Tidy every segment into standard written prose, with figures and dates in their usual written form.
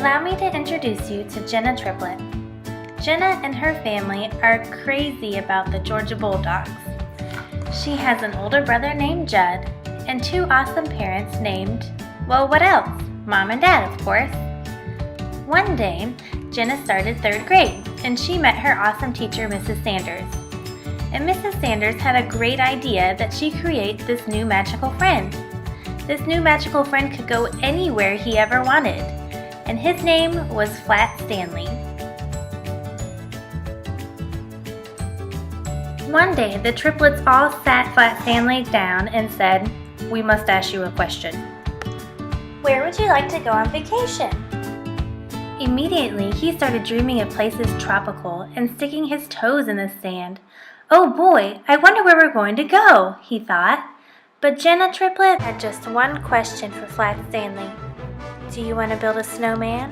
Allow me to introduce you to Jenna Triplet. Jenna and her family are crazy about the Georgia Bulldogs. She has an older brother named Judd and two awesome parents named, well, what else? Mom and Dad, of course. One day, Jenna started 3rd grade and she met her awesome teacher, Mrs. Sanders. And Mrs. Sanders had a great idea that she create this new magical friend. This new magical friend could go anywhere he ever wanted, and his name was Flat Stanley. One day, the triplets all sat Flat Stanley down and said, "We must ask you a question. Where would you like to go on vacation?" Immediately, he started dreaming of places tropical and sticking his toes in the sand. "Oh boy, I wonder where we're going to go," he thought. But Jenna Triplet had just one question for Flat Stanley. "Do you want to build a snowman?"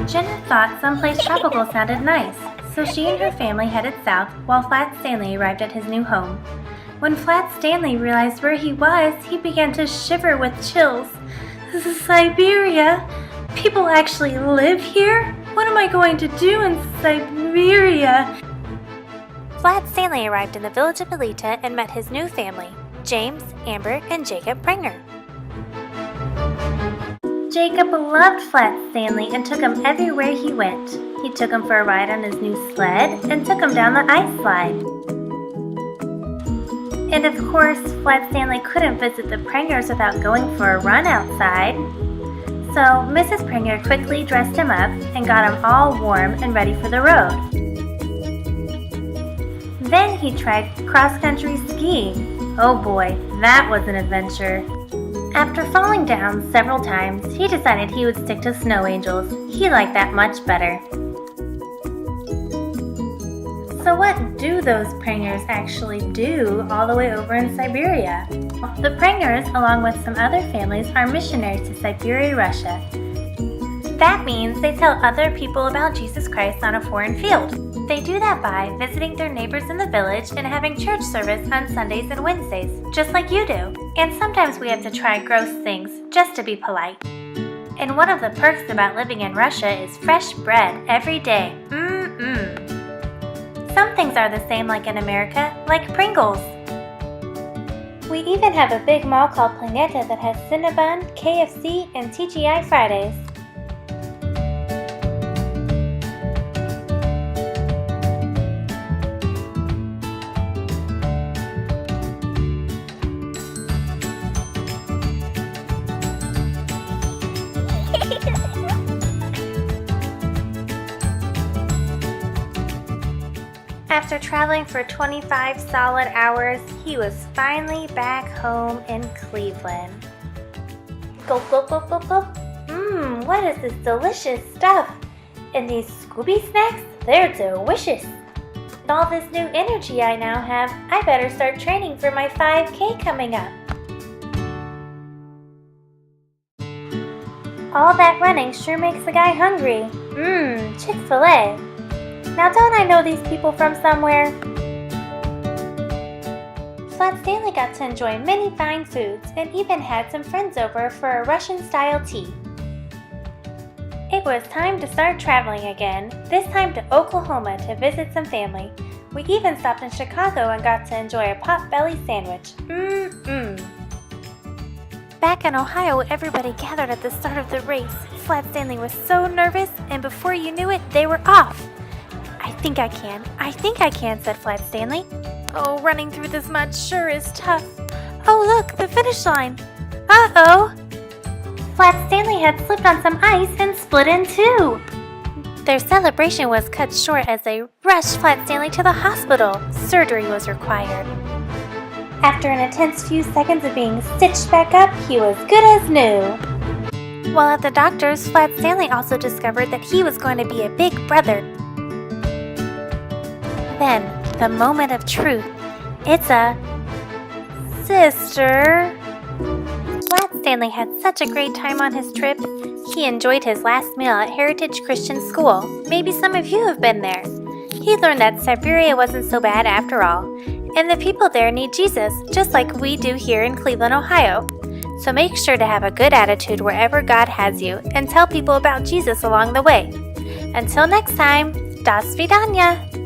Jenna thought someplace tropical sounded nice, so she and her family headed south while Flat Stanley arrived at his new home. When Flat Stanley realized where he was, he began to shiver with chills. "This is Siberia? People actually live here? What am I going to do in Siberia?" Flat Stanley arrived in the village of Melita and met his new family, James, Amber, and Jacob Pringer. Jacob loved Flat Stanley and took him everywhere he went. He took him for a ride on his new sled and took him down the ice slide. And of course, Flat Stanley couldn't visit the Pringers without going for a run outside. So Mrs. Pringer quickly dressed him up and got him all warm and ready for the road. Then he tried cross-country skiing. Oh boy, that was an adventure. After falling down several times, he decided he would stick to snow angels. He liked that much better. So what do those Pringers actually do all the way over in Siberia? The Pringers, along with some other families, are missionaries to Siberia, Russia. That means they tell other people about Jesus Christ on a foreign field. They do that by visiting their neighbors in the village and having church service on Sundays and Wednesdays, just like you do. And sometimes we have to try gross things just to be polite. And one of the perks about living in Russia is fresh bread every day. Some things are the same like in America, like Pringles. We even have a big mall called Planeta that has Cinnabon, KFC, and TGI Fridays. After traveling for 25 solid hours, he was finally back home in Cleveland. Gulp, gulp, gulp, gulp, gulp. What is this delicious stuff? And these Scooby snacks, they're delicious. With all this new energy I now have, I better start training for my 5K coming up. All that running sure makes a guy hungry. Chick-fil-A. Now don't I know these people from somewhere? Flat Stanley got to enjoy many fine foods and even had some friends over for a Russian-style tea. It was time to start traveling again, this time to Oklahoma to visit some family. We even stopped in Chicago and got to enjoy a pot-belly sandwich. Back in Ohio, everybody gathered at the start of the race. Flat Stanley was so nervous, and before you knew it, they were off. I think I can, said Flat Stanley. Oh, running through this mud sure is tough. Oh, look, the finish line. Uh-oh. Flat Stanley had slipped on some ice and split in two. Their celebration was cut short as they rushed Flat Stanley to the hospital. Surgery was required. After an intense few seconds of being stitched back up, he was good as new. While at the doctor's, Flat Stanley also discovered that he was going to be a big brother. Then, the moment of truth. It's a sister. Flat Stanley had such a great time on his trip. He enjoyed his last meal at Heritage Christian School. Maybe some of you have been there. He learned that Siberia wasn't so bad after all, and the people there need Jesus, just like we do here in Cleveland, Ohio. So make sure to have a good attitude wherever God has you and tell people about Jesus along the way. Until next time, do svidaniya!